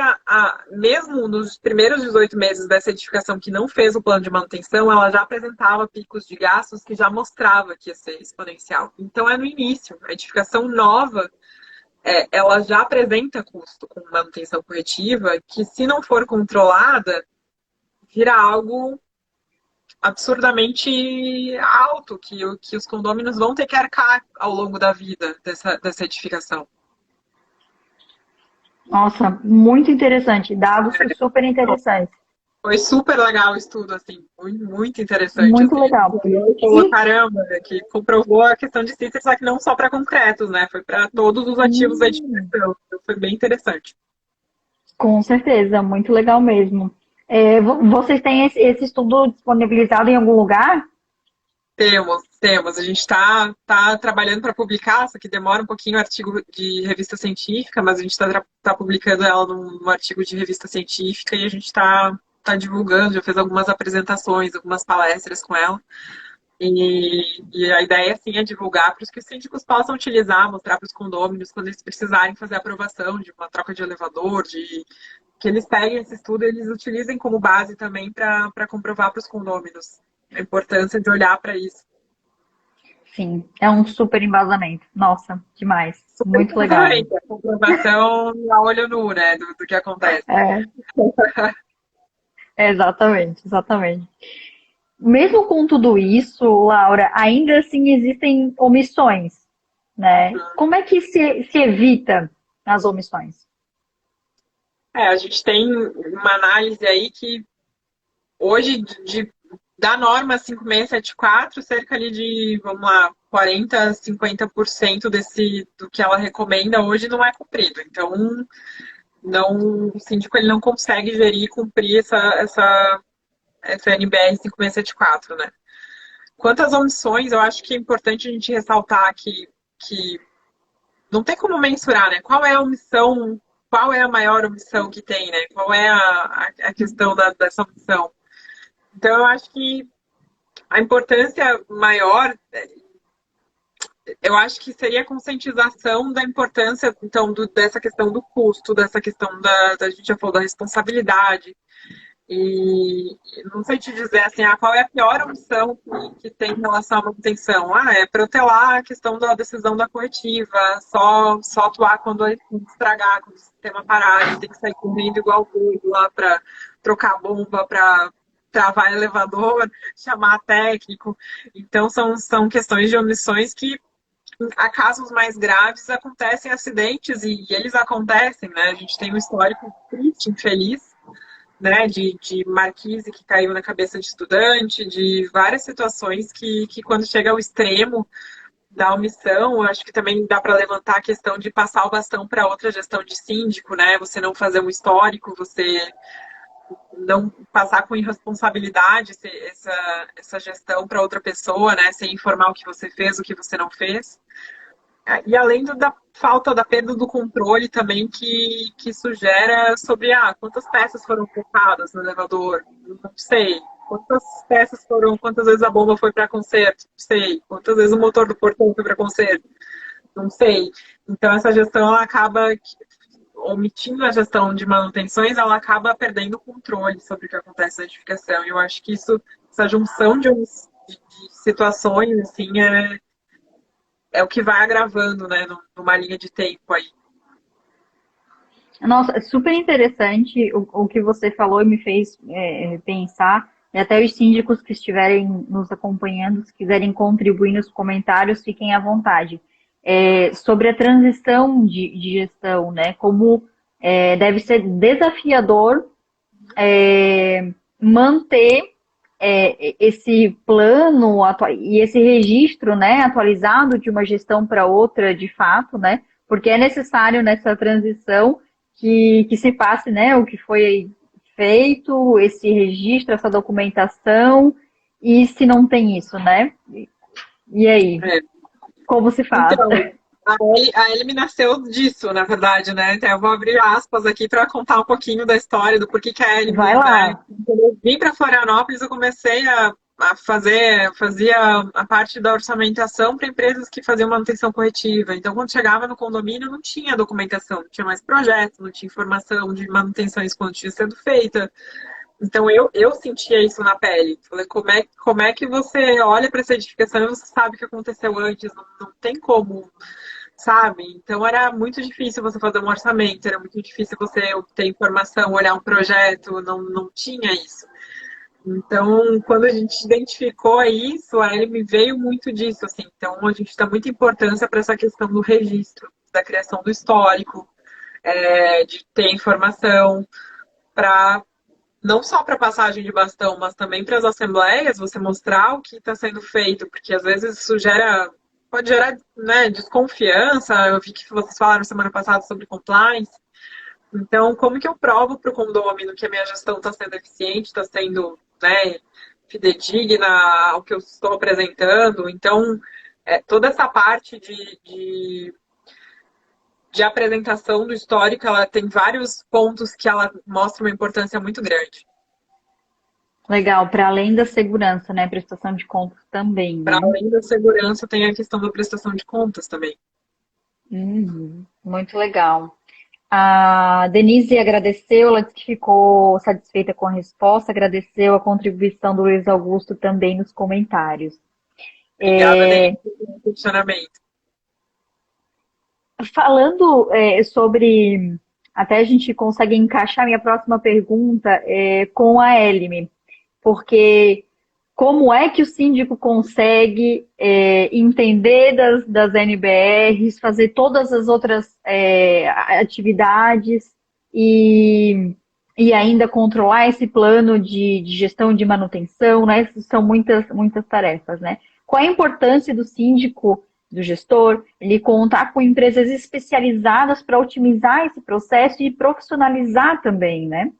mesmo nos primeiros 18 meses dessa edificação que não fez o plano de manutenção, ela já apresentava picos de gastos que já mostrava que ia ser exponencial. Então, é no início. A edificação nova, ela já apresenta custo com manutenção corretiva, que se não for controlada, vira algo absurdamente alto, que os condôminos vão ter que arcar ao longo da vida dessa edificação. Nossa, muito interessante. Dados super interessantes. Foi super legal o estudo, assim, muito, muito interessante. Muito assim. legal. Caramba, que comprovou a questão de CITES, só que não só para concretos, né? Foi para todos os ativos da edificação. Então, foi bem interessante. Com certeza, muito legal mesmo. Vocês têm esse estudo disponibilizado em algum lugar? Temos. A gente está trabalhando para publicar, só que demora um pouquinho o artigo de revista científica, mas a gente está publicando ela num artigo de revista científica e a gente está divulgando, já fez algumas apresentações, algumas palestras com ela. E a ideia, sim, é divulgar para os que os síndicos possam utilizar, mostrar para os condôminos quando eles precisarem fazer a aprovação de uma troca de elevador, que eles peguem esse estudo e eles utilizem como base também para comprovar para os condôminos a importância de olhar para isso. Sim, é um super embasamento. Nossa, demais. Super muito legal. A comprovação a olho nu, né, do que acontece. Exatamente. Mesmo com tudo isso, Laura, ainda assim existem omissões, né? Como é que se evita as omissões? A gente tem uma análise aí que hoje da norma 5674, cerca ali de, 40%, 50% do que ela recomenda hoje não é cumprido. Então, o síndico ele não consegue gerir e cumprir essa NBR 5674, né? Quanto às omissões, eu acho que é importante a gente ressaltar que não tem como mensurar, né? Qual é a omissão, qual é a maior omissão que tem, né? Qual é a questão dessa omissão? Então, eu acho que a importância maior, eu acho que seria a conscientização da importância, então, dessa questão do custo, dessa questão a gente já falou da responsabilidade. E não sei te dizer assim, qual é a pior omissão que tem em relação à manutenção. É protelar a questão da decisão da corretiva, só atuar quando estragar, quando o sistema parar, tem que sair correndo igual doido lá para trocar a bomba, para travar elevador, chamar técnico. Então, são questões de omissões que, a casos mais graves, acontecem acidentes e eles acontecem, né? A gente tem um histórico triste, infeliz, né, de marquise que caiu na cabeça de estudante, de várias situações que quando chega ao extremo da omissão, eu acho que também dá para levantar a questão de passar o bastão para outra gestão de síndico, né? Você não fazer um histórico, você não passar com irresponsabilidade essa gestão para outra pessoa, né? Sem informar o que você fez, o que você não fez. E além da falta da perda do controle também que isso gera sobre quantas peças foram trocadas no elevador, não sei. Quantas peças foram, quantas vezes a bomba foi para conserto, não sei. Quantas vezes o motor do portão foi para conserto, não sei. Então essa gestão ela acaba omitindo a gestão de manutenções, ela acaba perdendo o controle sobre o que acontece na edificação. E eu acho que essa junção de situações assim é o que vai agravando, né, numa linha de tempo aí. Nossa, é super interessante o que você falou e me fez pensar. E até os síndicos que estiverem nos acompanhando, se quiserem contribuir nos comentários, fiquem à vontade. Sobre a transição de gestão, né? Como deve ser desafiador manter esse plano e esse registro, né, atualizado de uma gestão para outra, de fato, né? Porque é necessário nessa transição que se passe, né, o que foi feito, esse registro, essa documentação, e se não tem isso, né? E aí? Como se faz? Então, a Ellie nasceu disso, na verdade, né? Então, eu vou abrir aspas aqui para contar um pouquinho da história do porquê que a Ellie, Vai lá. né? Quando eu vim para Florianópolis, eu comecei a fazia a parte da orçamentação para empresas que faziam manutenção corretiva. Então, quando chegava no condomínio, não tinha documentação, não tinha mais projeto, não tinha informação de manutenções quando tinha sido feita. Então, eu sentia isso na pele. Falei, como é que você olha para essa edificação e você sabe o que aconteceu antes? Não tem como, sabe? Então, era muito difícil você fazer um orçamento, era muito difícil você ter informação, olhar um projeto, não tinha isso. Então, quando a gente identificou isso, a me veio muito disso, assim. Então, a gente dá muita importância para essa questão do registro, da criação do histórico, de ter informação, para não só para passagem de bastão, mas também para as assembleias, você mostrar o que está sendo feito, porque às vezes isso pode gerar, né, desconfiança. Eu vi que vocês falaram semana passada sobre compliance. Então, como que eu provo para o condomínio que a minha gestão está sendo eficiente, está sendo, né, fidedigna ao que eu estou apresentando? Então, toda essa parte de apresentação do histórico, ela tem vários pontos que ela mostra uma importância muito grande. Legal, para além da segurança, né? Prestação de contas também, Para né? além da segurança, tem a questão da prestação de contas também. Muito legal. A Denise agradeceu, ela disse que ficou satisfeita com a resposta, agradeceu a contribuição do Luiz Augusto também nos comentários. Obrigada, Denise, pelo questionamento. Falando sobre. Até a gente consegue encaixar minha próxima pergunta com a Elime, porque como é que o síndico consegue entender das NBRs, fazer todas as outras atividades e ainda controlar esse plano de gestão de manutenção, né? São muitas, muitas tarefas, né? Qual a importância do síndico, do gestor, ele contar com empresas especializadas para otimizar esse processo e profissionalizar também, né?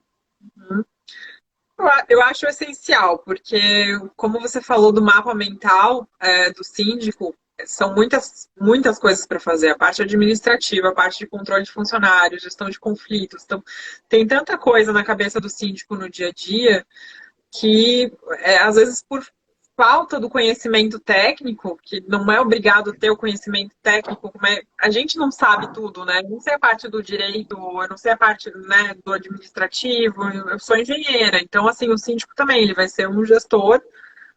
Eu acho essencial, porque, como você falou do mapa mental do síndico, são muitas, muitas coisas para fazer. A parte administrativa, a parte de controle de funcionários, gestão de conflitos. Então, tem tanta coisa na cabeça do síndico no dia a dia que, às vezes, por falta do conhecimento técnico, que não é obrigado a ter o conhecimento técnico, a gente não sabe tudo, né? Eu não sei a parte do direito, eu não sei a parte, né, do administrativo, eu sou engenheira, então, assim, o síndico também, ele vai ser um gestor,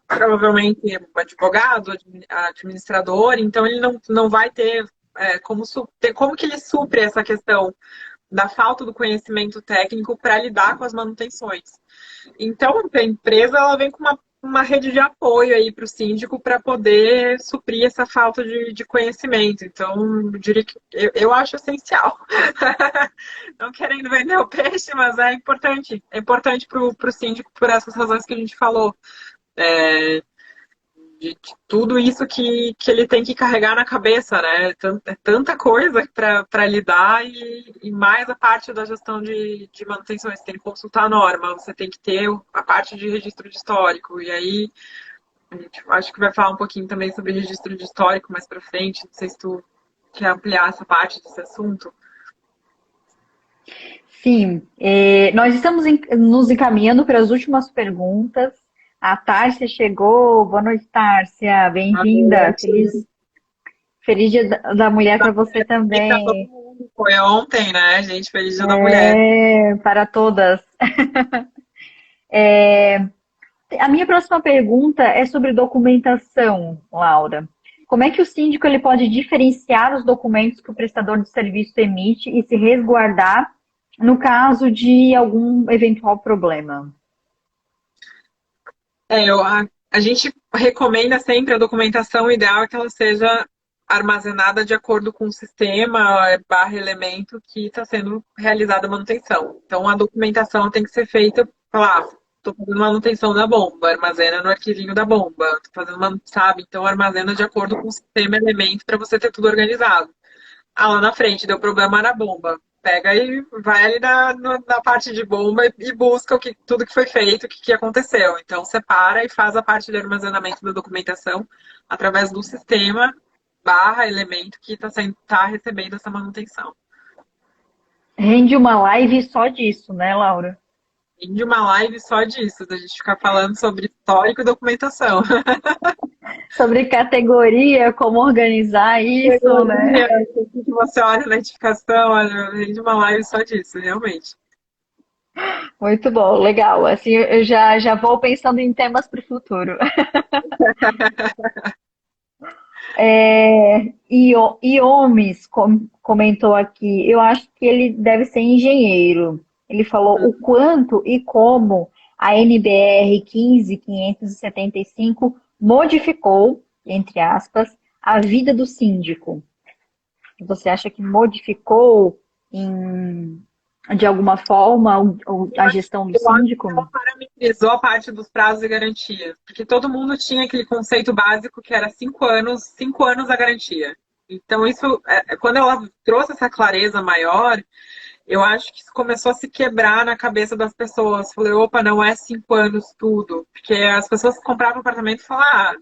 provavelmente um advogado, administrador, então ele não vai ter como que ele supre essa questão da falta do conhecimento técnico para lidar com as manutenções. Então, a empresa ela vem com uma rede de apoio aí para o síndico para poder suprir essa falta de conhecimento. Então, eu diria que eu acho essencial. Não querendo vender o peixe, mas é importante. É importante para o síndico por essas razões que a gente falou. É, de tudo isso que ele tem que carregar na cabeça, né? É tanta coisa para lidar e mais a parte da gestão de manutenção. Você tem que consultar a norma, você tem que ter a parte de registro de histórico. E aí, a gente acho que vai falar um pouquinho também sobre registro de histórico mais para frente. Não sei se tu quer ampliar essa parte desse assunto. Sim, nós estamos nos encaminhando para as últimas perguntas. A Tárcia chegou. Boa noite, Tárcia. Boa Bem-vinda. noite. Feliz Dia da Mulher para você E para todo também. mundo. Foi ontem, né, gente? Feliz Dia da Mulher. Para todas. A minha próxima pergunta é sobre documentação, Laura. Como é que o síndico ele pode diferenciar os documentos que o prestador de serviço emite e se resguardar no caso de algum eventual problema? A gente recomenda sempre a documentação ideal é que ela seja armazenada de acordo com o sistema barra elemento que está sendo realizada a manutenção. Então, a documentação tem que ser feita, falar, estou fazendo manutenção da bomba, armazena no arquivinho da bomba, estou fazendo sabe? Então, armazena de acordo com o sistema elemento para você ter tudo organizado. Ah, lá na frente, deu problema na bomba. Pega e vai ali na parte de bomba e busca tudo que foi feito, o que aconteceu. Então, separa e faz a parte de armazenamento da documentação através do sistema barra elemento que tá recebendo essa manutenção. Rende uma live só disso, né, Laura? E de uma live só disso, da gente ficar falando sobre histórico e documentação. Sobre categoria, como organizar isso, né? O que você olha na notificação, olha, rende uma live só disso, realmente. Muito bom, legal. Assim, eu já vou pensando em temas para o futuro. Iomes comentou aqui, eu acho que ele deve ser engenheiro. Ele falou o quanto e como a NBR 15575 modificou, entre aspas, a vida do síndico. Você acha que modificou de alguma forma a gestão do síndico? Ela parametrizou a parte dos prazos e garantias, porque todo mundo tinha aquele conceito básico que era 5 anos a garantia. Então, isso, quando ela trouxe essa clareza maior, eu acho que isso começou a se quebrar na cabeça das pessoas. Falei, opa, não é 5 anos tudo. Porque as pessoas que compravam apartamento falavam,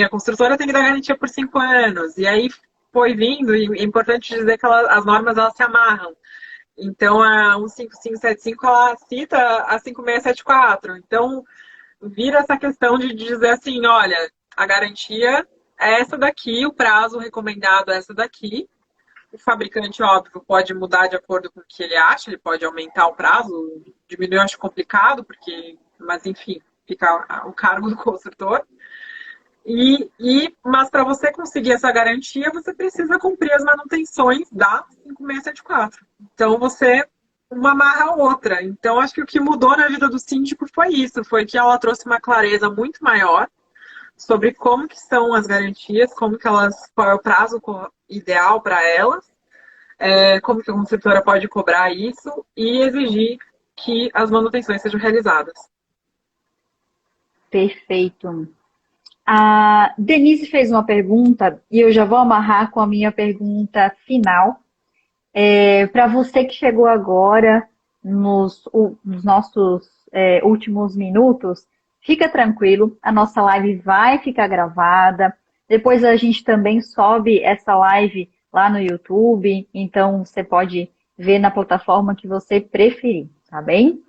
a construtora tem que dar garantia por 5 anos. E aí foi vindo, e é importante dizer que as normas elas se amarram. Então, a 15575, ela cita a 5674. Então, vira essa questão de dizer assim, olha, a garantia é essa daqui, o prazo recomendado é essa daqui. O fabricante, óbvio, pode mudar de acordo com o que ele acha, ele pode aumentar o prazo, diminuir eu acho complicado, mas enfim, fica o cargo do construtor. Mas para você conseguir essa garantia, você precisa cumprir as manutenções da 5674. Então, uma amarra a outra. Então, acho que o que mudou na vida do síndico foi isso, foi que ela trouxe uma clareza muito maior sobre como que são as garantias, qual é o prazo ideal para elas, como que a construtora pode cobrar isso e exigir que as manutenções sejam realizadas. Perfeito. A Denise fez uma pergunta e eu já vou amarrar com a minha pergunta final. Para você que chegou agora nos nossos últimos minutos, fica tranquilo, a nossa live vai ficar gravada. Depois a gente também sobe essa live lá no YouTube, então você pode ver na plataforma que você preferir, tá bem?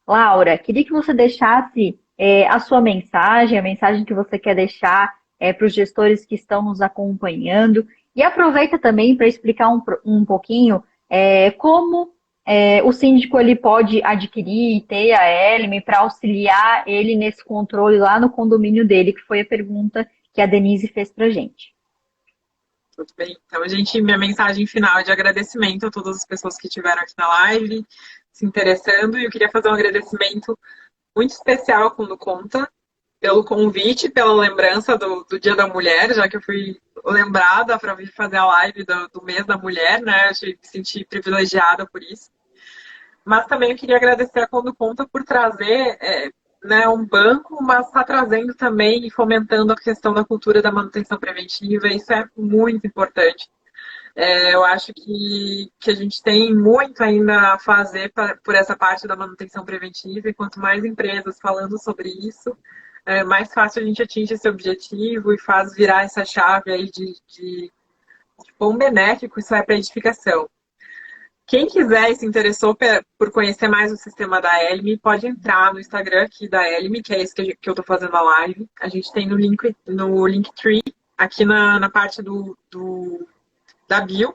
Laura, queria que você deixasse a sua mensagem, a mensagem que você quer deixar para os gestores que estão nos acompanhando. E aproveita também para explicar um pouquinho como o síndico ele pode adquirir e ter a Elme para auxiliar ele nesse controle lá no condomínio dele, que foi a pergunta que a Denise fez para a gente. Tudo bem. Então, minha mensagem final é de agradecimento a todas as pessoas que estiveram aqui na live, se interessando. E eu queria fazer um agradecimento muito especial quando conta. pelo convite, pela lembrança do Dia da Mulher, já que eu fui lembrada para vir fazer a live do mês da mulher, né? Eu me senti privilegiada por isso. Mas também eu queria agradecer a Quando Conta por trazer né, um banco, mas está trazendo também e fomentando a questão da cultura da manutenção preventiva. Isso é muito importante. Eu acho que a gente tem muito ainda a fazer por essa parte da manutenção preventiva, e quanto mais empresas falando sobre isso, mais fácil a gente atinge esse objetivo e faz virar essa chave aí de quão benéfico isso é para a edificação. Quem quiser e se interessou por conhecer mais o sistema da Elmi, pode entrar no Instagram aqui da Elmi, que é esse que eu estou fazendo a live. A gente tem no Linktree, aqui na parte da bio.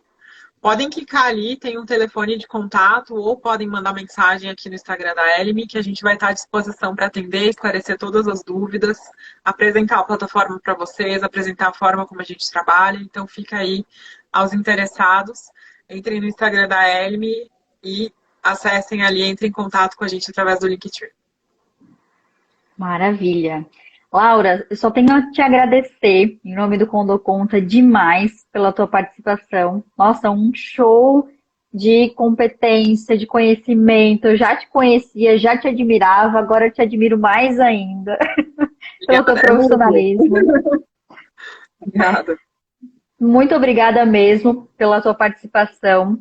Podem clicar ali, tem um telefone de contato, ou podem mandar mensagem aqui no Instagram da Elmi, que a gente vai estar à disposição para atender, esclarecer todas as dúvidas, apresentar a plataforma para vocês, apresentar a forma como a gente trabalha. Então fica aí aos interessados. Entrem no Instagram da Elmi e acessem ali, entrem em contato com a gente através do Linktree. Maravilha. Laura, eu só tenho a te agradecer, em nome do Condoconta, demais pela tua participação. Nossa, um show de competência, de conhecimento. Eu já te conhecia, já te admirava, agora eu te admiro mais ainda pelo teu profissionalismo. Obrigada. Muito obrigada mesmo pela tua participação.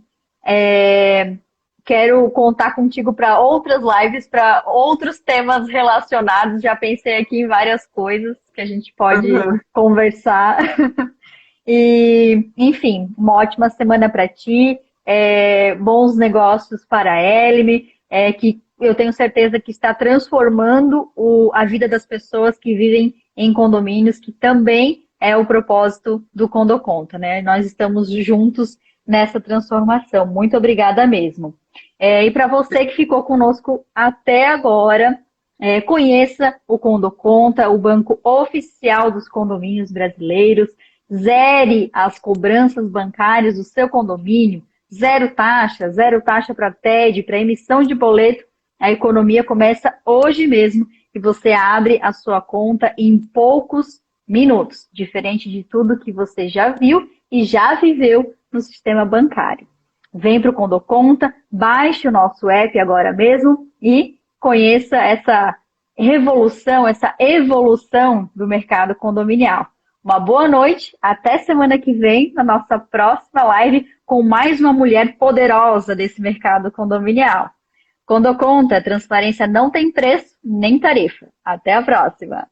Quero contar contigo para outras lives, para outros temas relacionados. Já pensei aqui em várias coisas que a gente pode conversar. E, enfim, uma ótima semana para ti. Bons negócios para a Elmi, que eu tenho certeza que está transformando a vida das pessoas que vivem em condomínios, que também é o propósito do Condoconta, né? Nós estamos juntos nessa transformação. Muito obrigada mesmo. E para você que ficou conosco até agora, conheça o Condoconta, o banco oficial dos condomínios brasileiros. Zere as cobranças bancárias do seu condomínio. Zero taxa para TED, para emissão de boleto. A economia começa hoje mesmo e você abre a sua conta em poucos minutos, diferente de tudo que você já viu e já viveu no sistema bancário. Vem para o Condoconta, baixe o nosso app agora mesmo e conheça essa revolução, essa evolução do mercado condominial. Uma boa noite, até semana que vem, na nossa próxima live, com mais uma mulher poderosa desse mercado condominial. Condoconta, transparência não tem preço nem tarifa. Até a próxima!